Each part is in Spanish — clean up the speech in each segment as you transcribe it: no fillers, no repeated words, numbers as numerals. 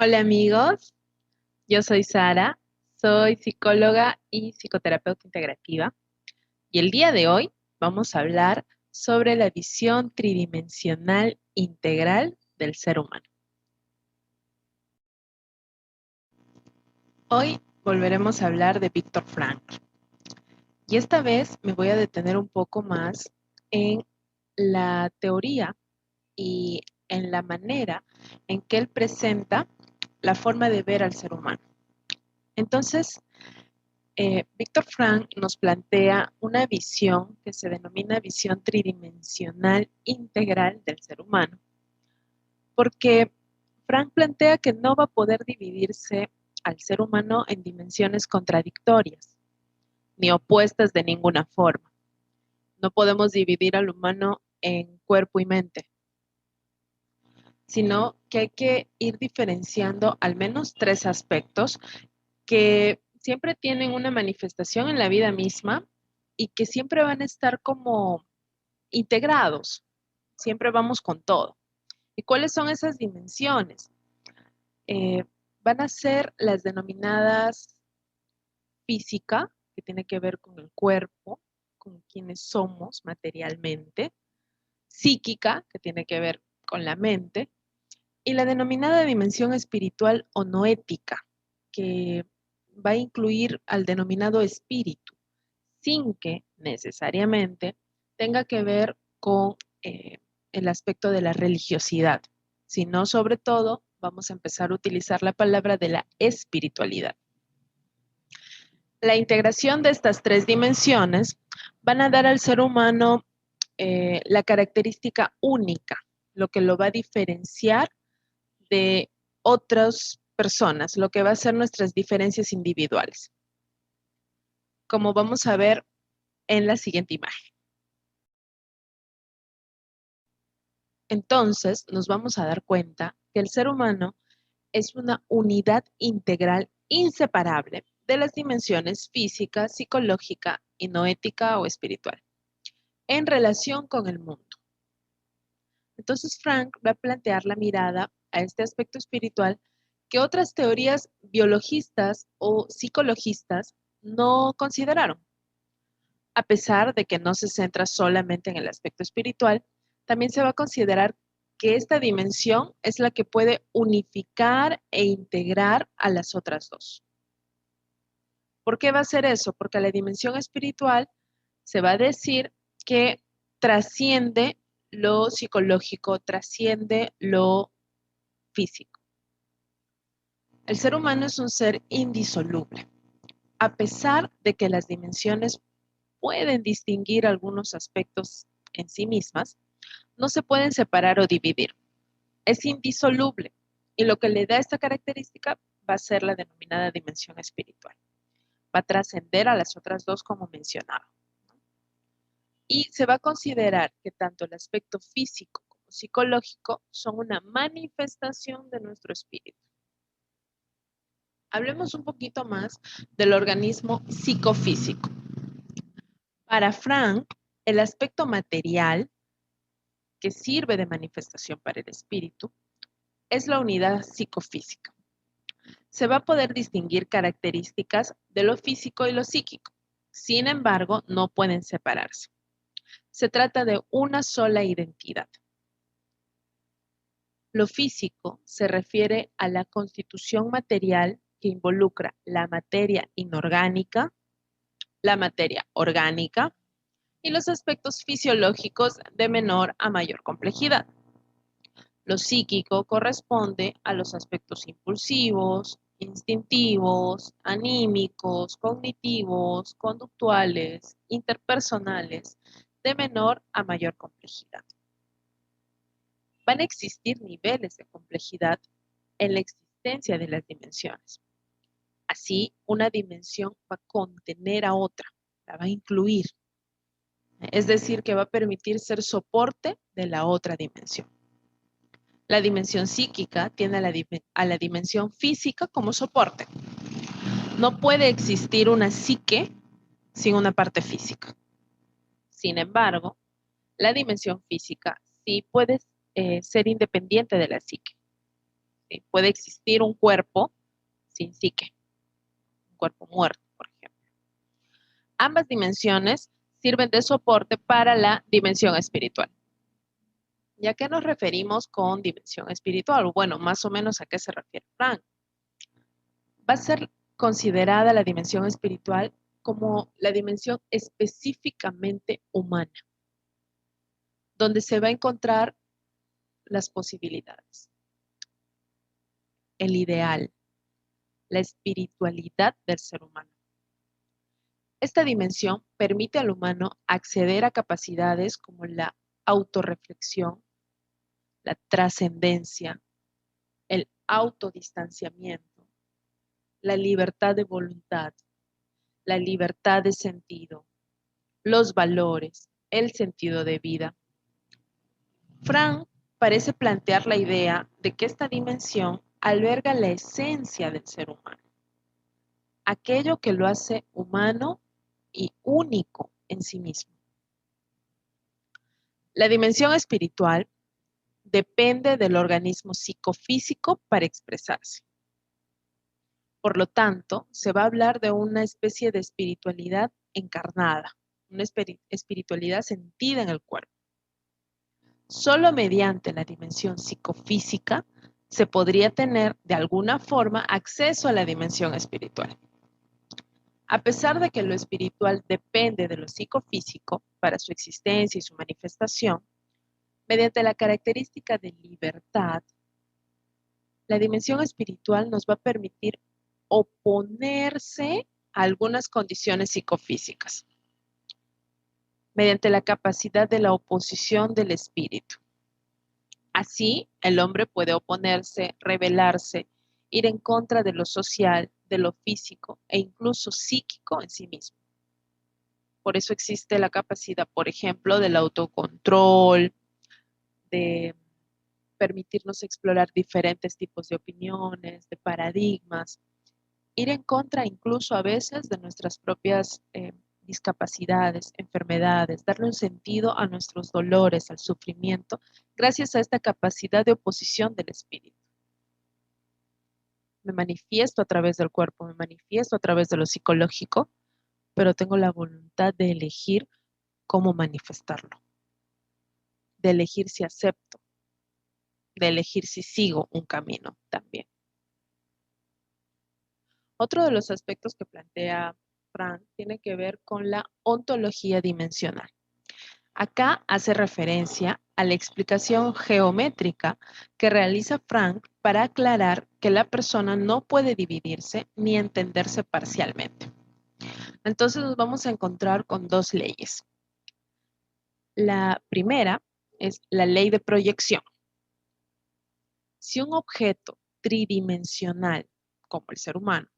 Hola amigos, yo soy Sara, soy psicóloga y psicoterapeuta integrativa y el día de hoy vamos a hablar sobre la visión tridimensional integral del ser humano. Hoy volveremos a hablar de Viktor Frankl y esta vez me voy a detener un poco más en la teoría y en la manera en que él presenta la forma de ver al ser humano. Entonces, Viktor Frankl nos plantea una visión que se denomina visión tridimensional integral del ser humano, porque Frankl plantea que no va a poder dividirse al ser humano en dimensiones contradictorias, ni opuestas de ninguna forma. No podemos dividir al humano en cuerpo y mente, sino que hay que ir diferenciando al menos tres aspectos que siempre tienen una manifestación en la vida misma y que siempre van a estar como integrados, siempre vamos con todo. ¿Y cuáles son esas dimensiones? Eh, Van a ser las denominadas física, que tiene que ver con el cuerpo, con quienes somos materialmente, psíquica, que tiene que ver con la mente, y la denominada dimensión espiritual o noética, que va a incluir al denominado espíritu, sin que necesariamente tenga que ver con el aspecto de la religiosidad, sino sobre todo vamos a empezar a utilizar la palabra de la espiritualidad. La integración de estas tres dimensiones van a dar al ser humano la característica única, lo que lo va a diferenciar de otras personas, lo que va a ser nuestras diferencias individuales, como vamos a ver en la siguiente imagen. Entonces, nos vamos a dar cuenta que el ser humano es una unidad integral inseparable de las dimensiones física, psicológica y noética o espiritual en relación con el mundo. Entonces, Frank va a plantear la mirada a este aspecto espiritual que otras teorías biologistas o psicologistas no consideraron. A pesar de que no se centra solamente en el aspecto espiritual, también se va a considerar que esta dimensión es la que puede unificar e integrar a las otras dos. ¿Por qué va a ser eso? Porque la dimensión espiritual se va a decir que trasciende lo psicológico, trasciende lo físico. El ser humano es un ser indisoluble. A pesar de que las dimensiones pueden distinguir algunos aspectos en sí mismas, no se pueden separar o dividir. Es indisoluble y lo que le da esta característica va a ser la denominada dimensión espiritual. Va a trascender a las otras dos como mencionaba. Y se va a considerar que tanto el aspecto físico como psicológico son una manifestación de nuestro espíritu. Hablemos un poquito más del organismo psicofísico. Para Frank, el aspecto material que sirve de manifestación para el espíritu es la unidad psicofísica. Se va a poder distinguir características de lo físico y lo psíquico. Sin embargo, no pueden separarse. Se trata de una sola identidad. Lo físico se refiere a la constitución material que involucra la materia inorgánica, la materia orgánica y los aspectos fisiológicos de menor a mayor complejidad. Lo psíquico corresponde a los aspectos impulsivos, instintivos, anímicos, cognitivos, conductuales, interpersonales, de menor a mayor complejidad. Van a existir niveles de complejidad en la existencia de las dimensiones. Así, una dimensión va a contener a otra, la va a incluir. Es decir, que va a permitir ser soporte de la otra dimensión. La dimensión psíquica tiene a la dimensión física como soporte. No puede existir una psique sin una parte física. Sin embargo, la dimensión física sí puede ser independiente de la psique. ¿sí? Puede existir un cuerpo sin psique, un cuerpo muerto, por ejemplo. Ambas dimensiones sirven de soporte para la dimensión espiritual. ¿Y a qué nos referimos con dimensión espiritual? Bueno, más o menos a qué se refiere Frank. Va a ser considerada la dimensión espiritual como la dimensión específicamente humana, donde se va a encontrar las posibilidades, el ideal, la espiritualidad del ser humano. Esta dimensión permite al humano acceder a capacidades como la autorreflexión, la trascendencia, el autodistanciamiento, la libertad de voluntad, la libertad de sentido, los valores, el sentido de vida. Frank parece plantear la idea de que esta dimensión alberga la esencia del ser humano, aquello que lo hace humano y único en sí mismo. La dimensión espiritual depende del organismo psicofísico para expresarse. Por lo tanto, se va a hablar de una especie de espiritualidad encarnada, una espiritualidad sentida en el cuerpo. Solo mediante la dimensión psicofísica se podría tener de alguna forma acceso a la dimensión espiritual. A pesar de que lo espiritual depende de lo psicofísico para su existencia y su manifestación, mediante la característica de libertad, la dimensión espiritual nos va a permitir oponerse a algunas condiciones psicofísicas, mediante la capacidad de la oposición del espíritu. Así, el hombre puede oponerse, rebelarse, ir en contra de lo social, de lo físico e incluso psíquico en sí mismo. Por eso existe la capacidad, por ejemplo, del autocontrol, de permitirnos explorar diferentes tipos de opiniones, de paradigmas, ir en contra incluso a veces de nuestras propias discapacidades, enfermedades, darle un sentido a nuestros dolores, al sufrimiento, gracias a esta capacidad de oposición del espíritu. Me manifiesto a través del cuerpo, me manifiesto a través de lo psicológico, pero tengo la voluntad de elegir cómo manifestarlo, de elegir si acepto, de elegir si sigo un camino también. Otro de los aspectos que plantea Frank tiene que ver con la ontología dimensional. Acá hace referencia a la explicación geométrica que realiza Frank para aclarar que la persona no puede dividirse ni entenderse parcialmente. Entonces nos vamos a encontrar con dos leyes. La primera es la ley de proyección. Si un objeto tridimensional, como el ser humano,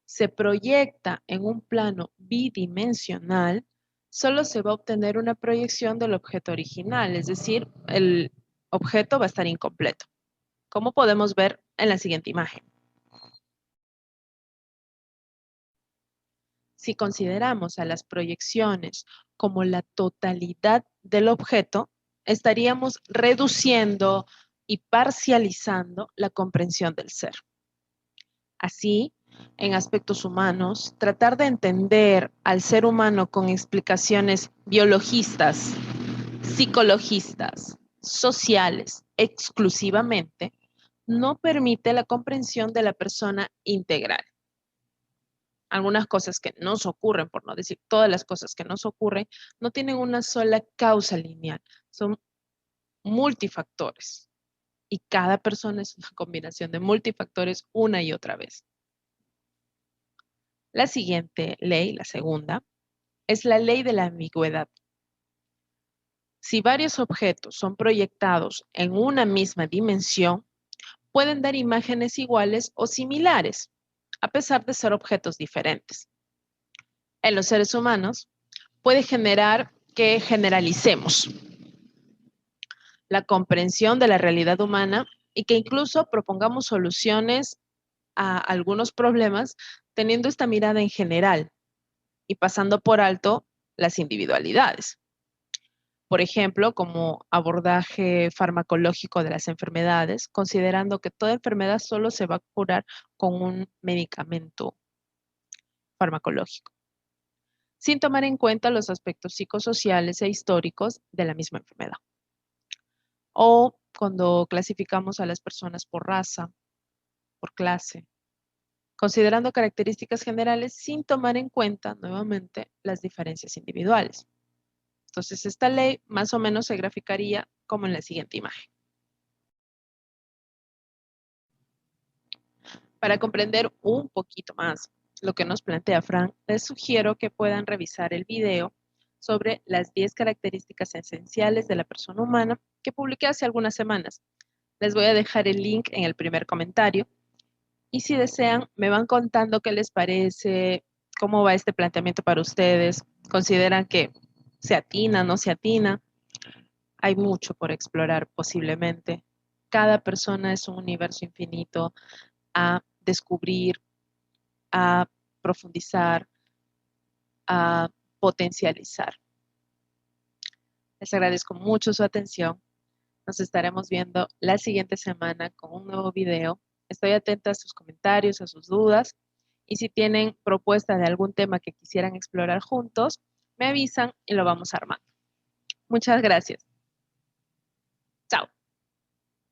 se proyecta en un plano bidimensional, solo se va a obtener una proyección del objeto original, es decir, el objeto va a estar incompleto, como podemos ver en la siguiente imagen. Si consideramos a las proyecciones como la totalidad del objeto, estaríamos reduciendo y parcializando la comprensión del ser. Así, en aspectos humanos, tratar de entender al ser humano con explicaciones biologistas, psicologistas, sociales, exclusivamente, no permite la comprensión de la persona integral. Algunas cosas que nos ocurren, por no decir todas las cosas que nos ocurren, no tienen una sola causa lineal, son multifactores. Y cada persona es una combinación de multifactores una y otra vez. La siguiente ley, la segunda, es la ley de la ambigüedad. Si varios objetos son proyectados en una misma dimensión, pueden dar imágenes iguales o similares, a pesar de ser objetos diferentes. En los seres humanos, puede generar que generalicemos la comprensión de la realidad humana y que incluso propongamos soluciones a algunos problemas teniendo esta mirada en general y pasando por alto las individualidades. Por ejemplo, como abordaje farmacológico de las enfermedades, considerando que toda enfermedad solo se va a curar con un medicamento farmacológico, sin tomar en cuenta los aspectos psicosociales e históricos de la misma enfermedad. O cuando clasificamos a las personas por raza, por clase, considerando características generales sin tomar en cuenta nuevamente las diferencias individuales. Entonces, esta ley más o menos se graficaría como en la siguiente imagen. Para comprender un poquito más lo que nos plantea Frank, les sugiero que puedan revisar el video sobre las 10 características esenciales de la persona humana que publiqué hace algunas semanas. Les voy a dejar el link en el primer comentario y si desean me van contando qué les parece, cómo va este planteamiento para ustedes, consideran que se atina, no se atina. Hay mucho por explorar posiblemente. Cada persona es un universo infinito a descubrir, a profundizar, a potencializar. Les agradezco mucho su atención. Nos estaremos viendo la siguiente semana con un nuevo video. Estoy atenta a sus comentarios, a sus dudas. Y si tienen propuesta de algún tema que quisieran explorar juntos, me avisan y lo vamos armando. Muchas gracias.